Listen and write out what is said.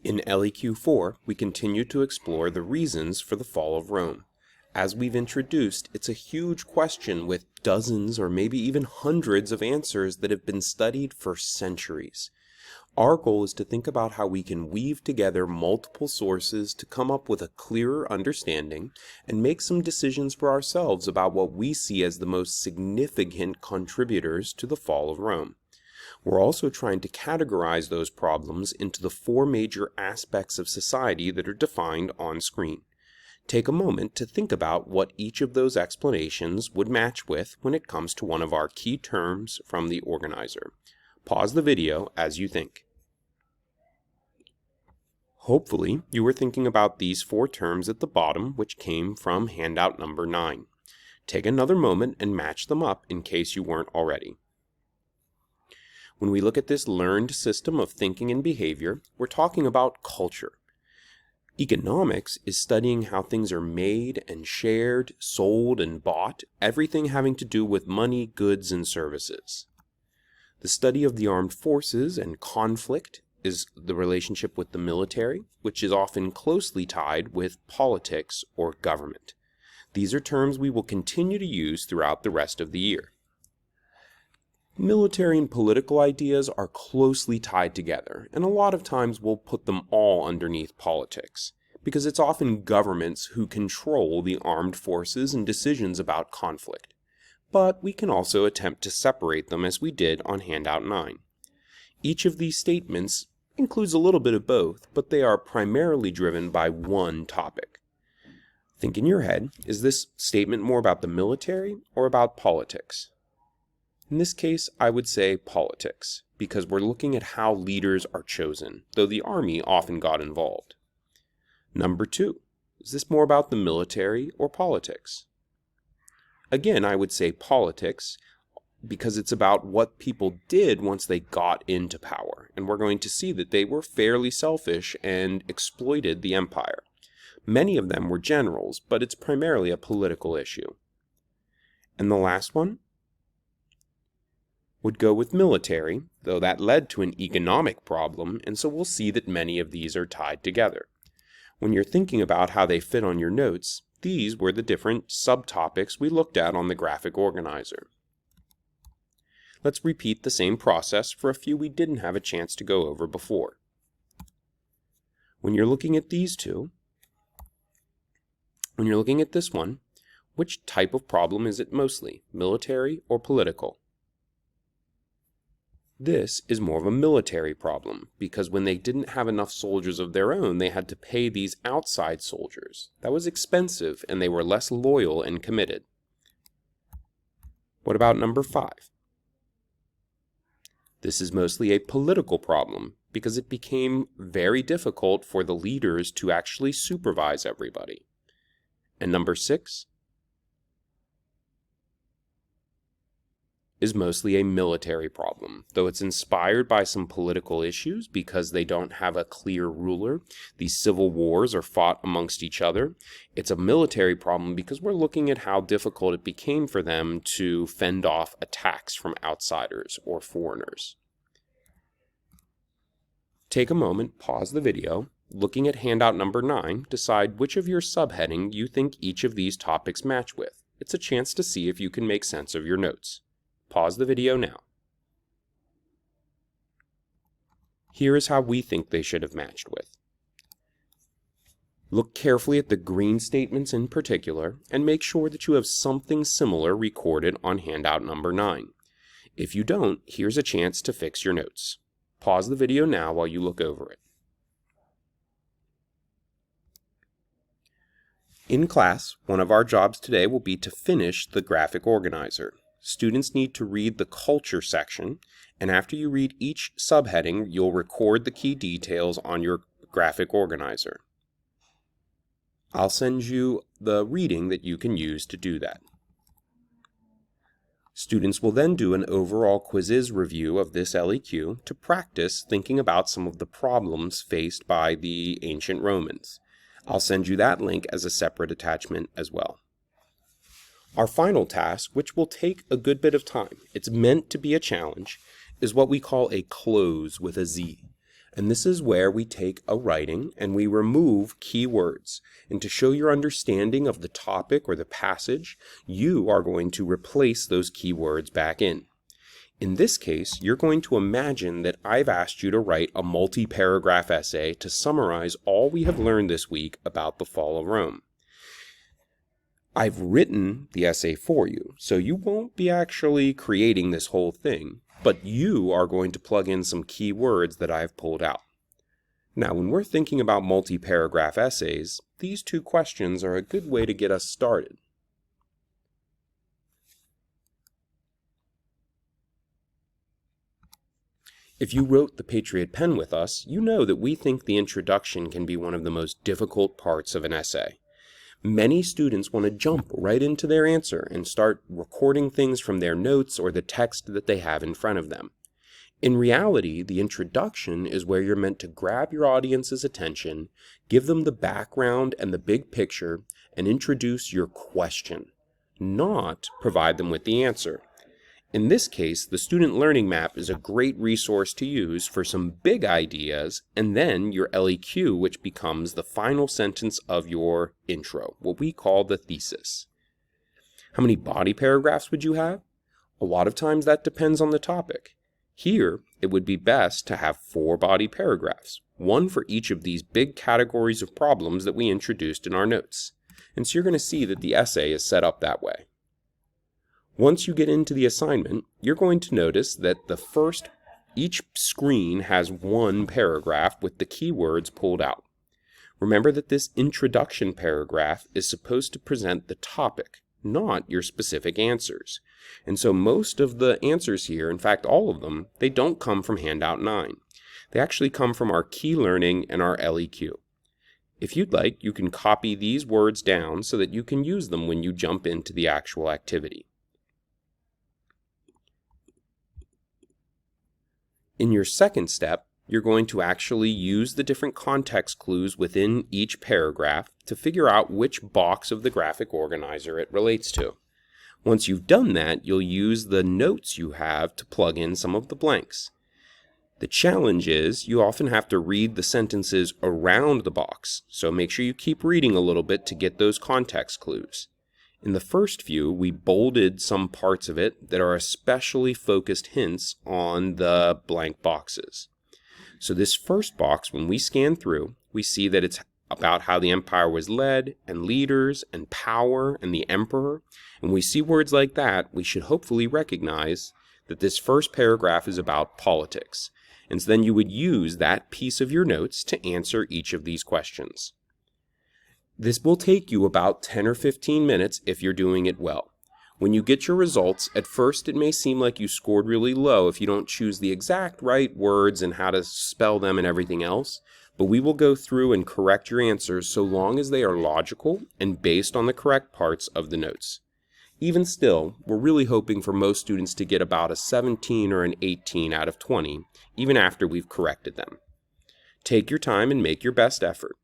In LEQ4, we continue to explore the reasons for the fall of Rome. As we've introduced, it's a huge question with dozens or maybe even hundreds of answers that have been studied for centuries. Our goal is to think about how we can weave together multiple sources to come up with a clearer understanding and make some decisions for ourselves about what we see as the most significant contributors to the fall of Rome. We're also trying to categorize those problems into the four major aspects of society that are defined on screen. Take a moment to think about what each of those explanations would match with when it comes to one of our key terms from the organizer. Pause the video as you think. Hopefully, you were thinking about these four terms at the bottom, which came from handout number 9. Take another moment and match them up in case you weren't already. When we look at this learned system of thinking and behavior, we're talking about culture. Economics is studying how things are made and shared, sold and bought, everything having to do with money, goods, and services. The study of the armed forces and conflict is the relationship with the military, which is often closely tied with politics or government. These are terms we will continue to use throughout the rest of the year. Military and political ideas are closely tied together, and a lot of times we'll put them all underneath politics, because it's often governments who control the armed forces and decisions about conflict. But we can also attempt to separate them as we did on handout 9. Each of these statements includes a little bit of both, but they are primarily driven by one topic. Think in your head, is this statement more about the military or about politics? In this case, I would say politics, because we're looking at how leaders are chosen, though the army often got involved. Number 2, is this more about the military or politics? Again, I would say politics, because it's about what people did once they got into power, and we're going to see that they were fairly selfish and exploited the empire. Many of them were generals, but it's primarily a political issue. And the last one would go with military, though that led to an economic problem, and so we'll see that many of these are tied together. When you're thinking about how they fit on your notes, these were the different subtopics we looked at on the graphic organizer. Let's repeat the same process for a few we didn't have a chance to go over before. When you're looking at these two, when you're looking at this one, which type of problem is it mostly, military or political? This is more of a military problem, because when they didn't have enough soldiers of their own, they had to pay these outside soldiers. That was expensive, and they were less loyal and committed. What about number 5? This is mostly a political problem, because it became very difficult for the leaders to actually supervise everybody. And number 6 is mostly a military problem, though it's inspired by some political issues because they don't have a clear ruler. These civil wars are fought amongst each other. It's a military problem because we're looking at how difficult it became for them to fend off attacks from outsiders or foreigners. Take a moment, pause the video, looking at handout number 9, decide which of your subheading you think each of these topics match with. It's a chance to see if you can make sense of your notes. Pause the video now. Here is how we think they should have matched with. Look carefully at the green statements in particular, and make sure that you have something similar recorded on handout number 9. If you don't, here's a chance to fix your notes. Pause the video now while you look over it. In class, one of our jobs today will be to finish the graphic organizer. Students need to read the culture section, and after you read each subheading, you'll record the key details on your graphic organizer. I'll send you the reading that you can use to do that. Students will then do an overall quizzes review of this LEQ to practice thinking about some of the problems faced by the ancient Romans. I'll send you that link as a separate attachment as well. Our final task, which will take a good bit of time, it's meant to be a challenge, is what we call a close with a Z. And this is where we take a writing and we remove keywords. And to show your understanding of the topic or the passage, you are going to replace those keywords back in. In this case, you're going to imagine that I've asked you to write a multi-paragraph essay to summarize all we have learned this week about the fall of Rome. I've written the essay for you, so you won't be actually creating this whole thing, but you are going to plug in some key words that I've pulled out. Now, when we're thinking about multi-paragraph essays, these two questions are a good way to get us started. If you wrote the Patriot Pen with us, you know that we think the introduction can be one of the most difficult parts of an essay. Many students want to jump right into their answer and start recording things from their notes or the text that they have in front of them. In reality, the introduction is where you're meant to grab your audience's attention, give them the background and the big picture, and introduce your question, not provide them with the answer. In this case, the Student Learning Map is a great resource to use for some big ideas, and then your LEQ, which becomes the final sentence of your intro, what we call the thesis. How many body paragraphs would you have? A lot of times that depends on the topic. Here, it would be best to have 4 body paragraphs, one for each of these big categories of problems that we introduced in our notes. And so you're going to see that the essay is set up that way. Once you get into the assignment, you're going to notice that each screen has 1 paragraph with the keywords pulled out. Remember that this introduction paragraph is supposed to present the topic, not your specific answers. And so most of the answers here, in fact all of them, they don't come from handout 9. They actually come from our key learning and our LEQ. If you'd like, you can copy these words down so that you can use them when you jump into the actual activity. In your second step, you're going to actually use the different context clues within each paragraph to figure out which box of the graphic organizer it relates to. Once you've done that, you'll use the notes you have to plug in some of the blanks. The challenge is you often have to read the sentences around the box, so make sure you keep reading a little bit to get those context clues. In the first few, we bolded some parts of it that are especially focused hints on the blank boxes. So this first box, when we scan through, we see that it's about how the empire was led, and leaders, and power, and the emperor. And we see words like that, we should hopefully recognize that this first paragraph is about politics. And so then you would use that piece of your notes to answer each of these questions. This will take you about 10 or 15 minutes if you're doing it well. When you get your results, at first it may seem like you scored really low if you don't choose the exact right words and how to spell them and everything else, but we will go through and correct your answers so long as they are logical and based on the correct parts of the notes. Even still, we're really hoping for most students to get about a 17 or an 18 out of 20, even after we've corrected them. Take your time and make your best effort.